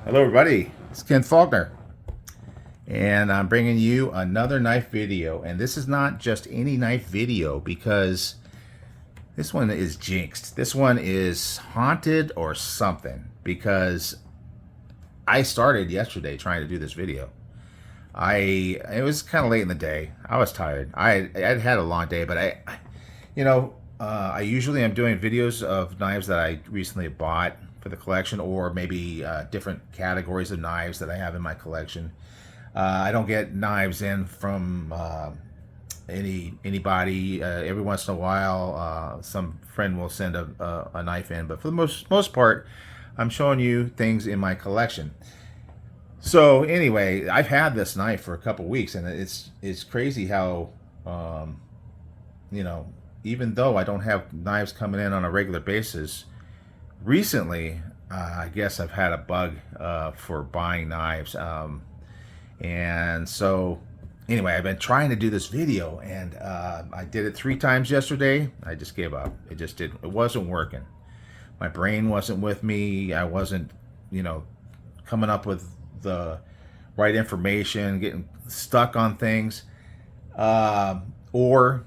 Hello everybody, it's Ken Faulkner, and I'm bringing you another knife video. And this is not just any knife video, because this one is jinxed. This one is haunted or something, because I started yesterday trying to do this video. It was kind of late in the day. I was tired. I'd had a long day, but I usually am doing videos of knives that I recently bought for the collection, or maybe different categories of knives that I have in my collection. I don't get knives in from anybody. Every once in a while, some friend will send a knife in, but for the most part, I'm showing you things in my collection. So anyway, I've had this knife for a couple weeks, and it's crazy how you know, even though I don't have knives coming in on a regular basis, recently I guess I've had a bug for buying knives, and so anyway, I've been trying to do this video, and I did it 3 times yesterday. I just gave up. It wasn't working. My brain wasn't with me. I wasn't, coming up with the right information, getting stuck on things, or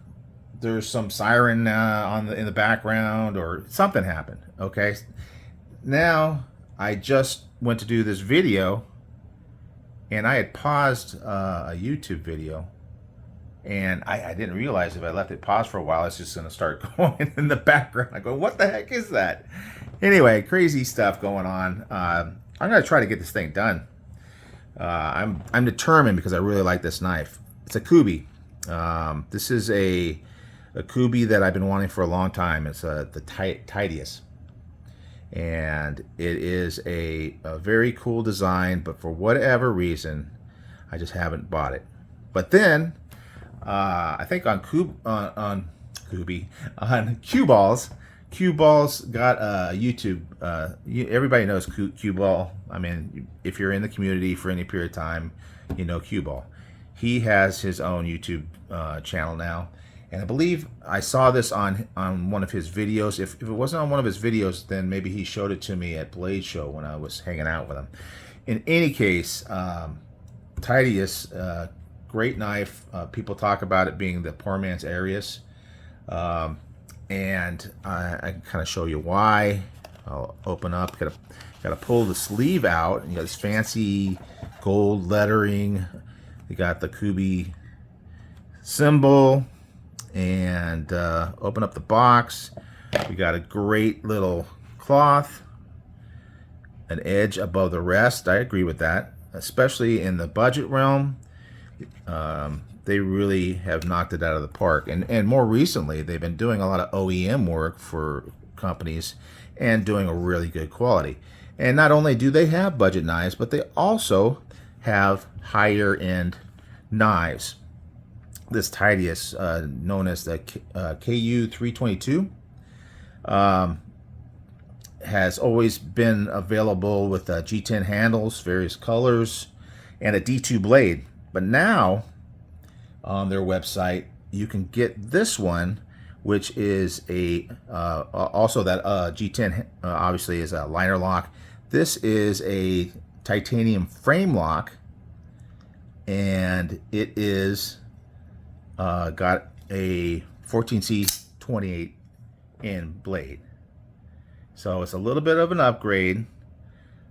there's some siren in the background, or something happened. Okay, now I just went to do this video, and I had paused a YouTube video, and I didn't realize if I left it paused for a while, it's just going to start going in the background. I go, what the heck is that? Anyway, crazy stuff going on. I'm going to try to get this thing done. I'm determined, because I really like this knife. It's a Kubey. This is a Kubey that I've been wanting for a long time. It's the Titius. And it is a very cool design, but for whatever reason, I just haven't bought it. But then, I think on Kubey, on Cue Balls got a YouTube. Everybody knows Cue Ball. I mean, if you're in the community for any period of time, you know Cue Ball. He has his own YouTube channel now, and I believe I saw this on one of his videos. If it wasn't on one of his videos, then maybe he showed it to me at Blade Show when I was hanging out with him. In any case, Titius, great knife. People talk about it being the poor man's Arius. And I can kind of show you why. I'll open up. Gotta pull the sleeve out. You got this fancy gold lettering. You got the Kubey symbol, and open up the box. We got a great little cloth, an edge above the rest. I agree with that, especially in the budget realm. They really have knocked it out of the park, and more recently they've been doing a lot of OEM work for companies and doing a really good quality. And not only do they have budget knives, but they also have higher end knives. This Titius, known as the KU 322, has always been available with G10 handles, various colors, and a D2 blade. But now on their website, you can get this one, which is also that G10 obviously is a liner lock. This is a titanium frame lock, and it is got a 14C28 in blade. So it's a little bit of an upgrade,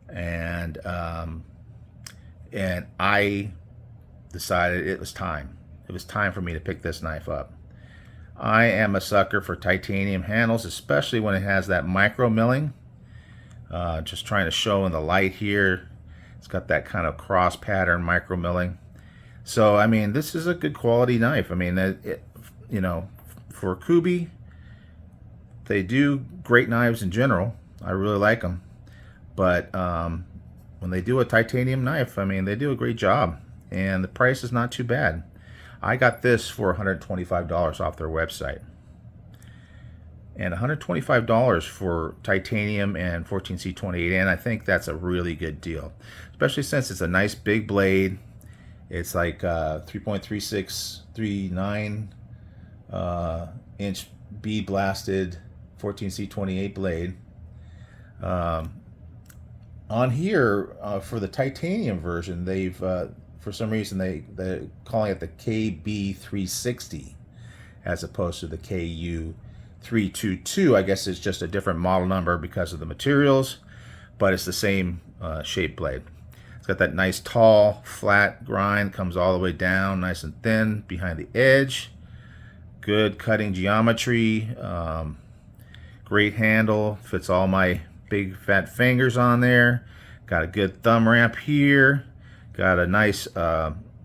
and I decided it was time. It was time for me to pick this knife up. I am a sucker for titanium handles, especially when it has that micro milling. Just trying to show in the light here. It's got that kind of cross pattern micro milling. So, I mean, this is a good quality knife. I mean, for Kubey, they do great knives in general. I really like them. But when they do a titanium knife, I mean, they do a great job. And the price is not too bad. I got this for $125 off their website. And $125 for titanium and 14C28, and I think that's a really good deal. Especially since it's a nice big blade. It's like 3.3639 inch bead blasted 14C28 blade. On here, for the titanium version, they've for some reason they're calling it the KB360 as opposed to the KU322. I guess it's just a different model number because of the materials, but it's the same shape blade. It's got that nice tall flat grind, comes all the way down nice and thin behind the edge. Good cutting geometry, great handle, fits all my big fat fingers on there. Got a good thumb ramp here. Got a nice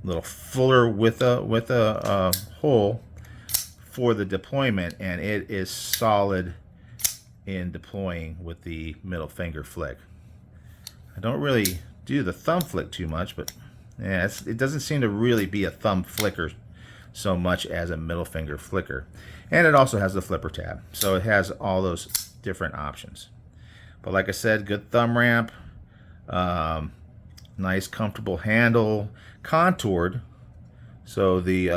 little fuller with a hole for the deployment, and it is solid in deploying with the middle finger flick. I don't really do the thumb flick too much, but yeah, it doesn't seem to really be a thumb flicker so much as a middle finger flicker. And it also has the flipper tab, so it has all those different options. But like I said, good thumb ramp, nice comfortable handle, contoured. So the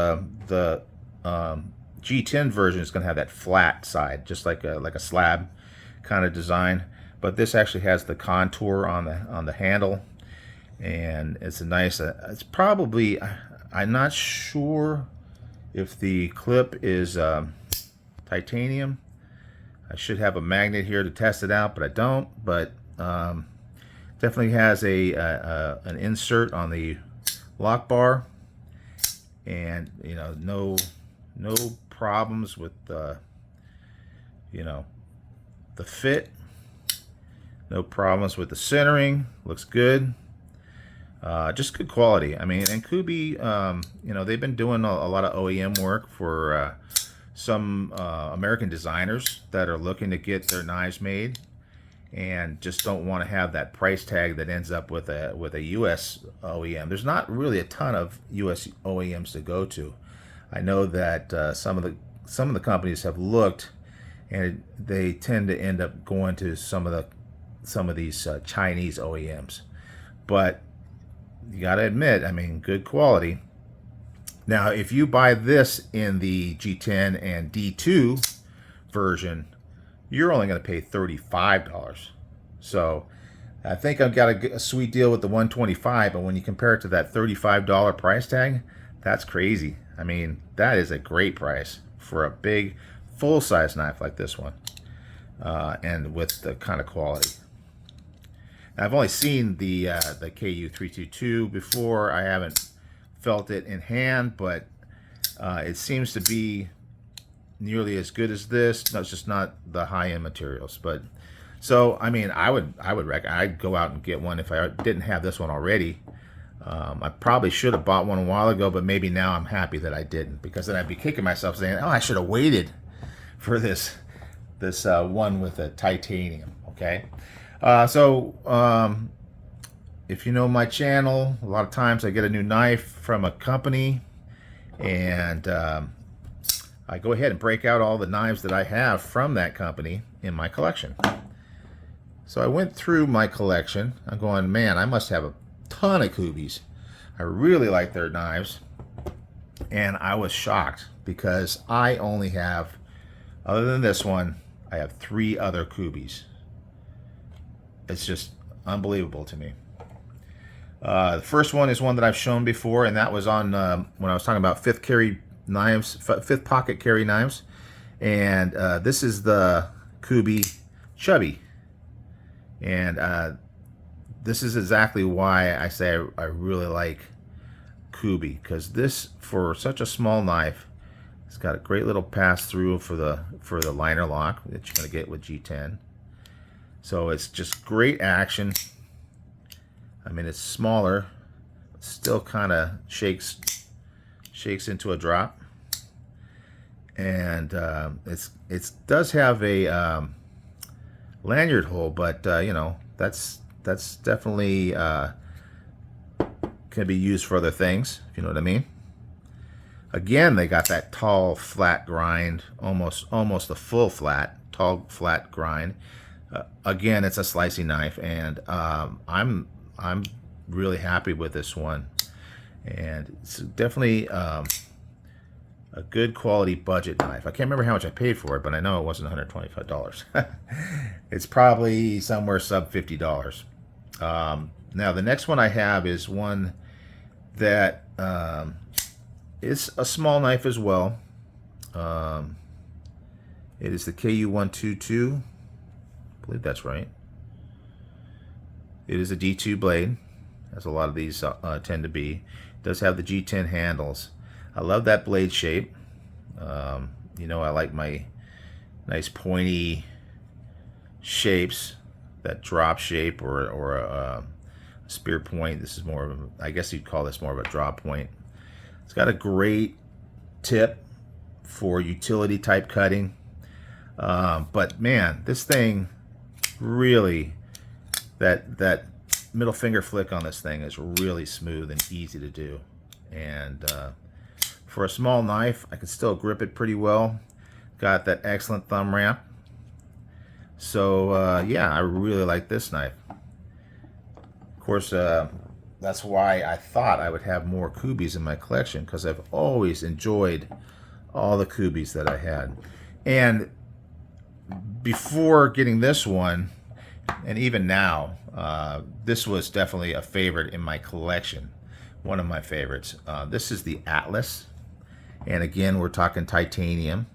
G10 version is going to have that flat side, just like a slab kind of design. But this actually has the contour on the handle, and it's a nice. It's probably, I'm not sure if the clip is titanium. I should have a magnet here to test it out, but I don't. But definitely has an insert on the lock bar, and no problems with the fit. No problems with the centering. Looks good. Just good quality. I mean, and Kubey, they've been doing a lot of OEM work for some American designers that are looking to get their knives made and just don't want to have that price tag that ends up with a US OEM. There's not really a ton of US OEMs to go to. I know that some of the companies have looked, and they tend to end up going to some of these Chinese OEMs. But you got to admit, I mean, good quality. Now, if you buy this in the G10 and D2 version, you're only going to pay $35. So I think I've got a sweet deal with the 125, but when you compare it to that $35 price tag, that's crazy. I mean, that is a great price for a big full-size knife like this one, and with the kind of quality. Now, I've only seen the KU322 before. I haven't felt it in hand, but it seems to be nearly as good as this. No, it's just not the high-end materials. But so, I mean, I'd go out and get one if I didn't have this one already. I probably should have bought one a while ago, but maybe now I'm happy that I didn't, because then I'd be kicking myself saying, "Oh, I should have waited for this one with the titanium." Okay, if you know my channel, a lot of times I get a new knife from a company, and I go ahead and break out all the knives that I have from that company in my collection. So I went through my collection. I'm going, man, I must have a ton of Kubeys. I really like their knives, and I was shocked because I only have, other than this one, I have 3 other Kubeys. It's just unbelievable to me. The first one is one that I've shown before, and that was on when I was talking about fifth pocket carry knives, and this is the Kubey Chubby, and this is exactly why I say I really like Kubey, because this, for such a small knife, it's got a great little pass through for the liner lock that you're going to get with G10. So it's just great action. I mean, it's smaller, but still kind of shakes into a drop, and it does have a lanyard hole, but that's definitely can be used for other things, if you know what I mean. Again, they got that tall flat grind, almost a full flat, tall flat grind. Again, it's a slicing knife, and I'm really happy with this one, and it's definitely a good quality budget knife. I can't remember how much I paid for it, but I know it wasn't $125. It's probably somewhere sub $50. Now the next one I have is one that is a small knife as well. It is the KU122. I believe that's right. It is a D2 blade, as a lot of these tend to be. It does have the G10 handles. I love that blade shape. You know, I like my nice pointy shapes, that drop shape or a spear point. This is more of a, I guess you'd call this more of a drop point. It's got a great tip for utility type cutting. But man, this thing really, that middle finger flick on this thing is really smooth and easy to do. And for a small knife, I can still grip it pretty well. Got that excellent thumb ramp. So yeah, I really like this knife. Of course, that's why I thought I would have more Kubeys in my collection, because I've always enjoyed all the Kubeys that I had. And before getting this one, and even now, this was definitely a favorite in my collection. One of my favorites. This is the Atlas. And again, we're talking titanium.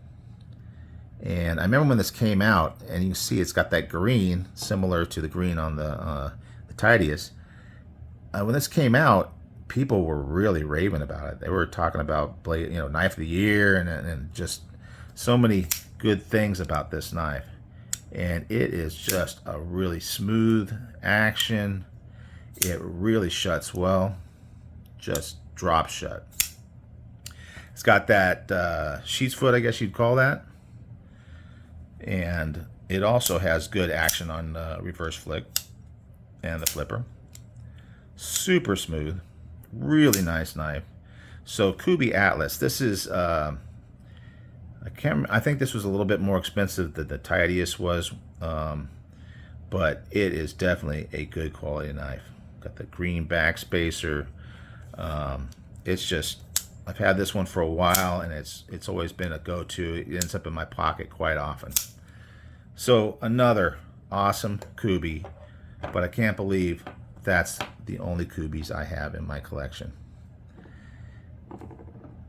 And I remember when this came out, and you can see it's got that green, similar to the green on the Titius. When this came out, people were really raving about it. They were talking about blade, knife of the year, and just so many good things about this knife. And it is just a really smooth action. It really shuts well, just drop shut. It's got that sheep's foot, I guess you'd call that. And it also has good action on reverse flick and the flipper. Super smooth, really nice knife. So Kubey Atlas, this is I think this was a little bit more expensive than the Titius was, but it is definitely a good quality knife. Got the green back spacer. It's just, I've had this one for a while, and it's always been a go-to. It ends up in my pocket quite often. So another awesome Kubey, but I can't believe that's the only Kubeys I have in my collection.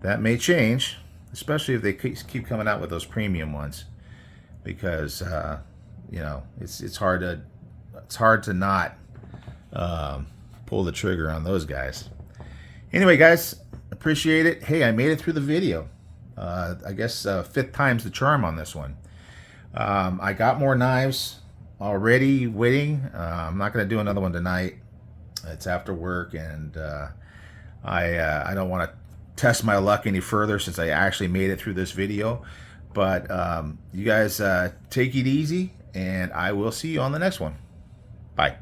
That may change, especially if they keep coming out with those premium ones, because it's hard to not pull the trigger on those guys. Anyway, guys, appreciate it. Hey, I made it through the video. I guess 5th time's the charm on this one. I got more knives already waiting. I'm not going to do another one tonight. It's after work, and I don't want to test my luck any further since I actually made it through this video. But you guys take it easy, and I will see you on the next one. Bye.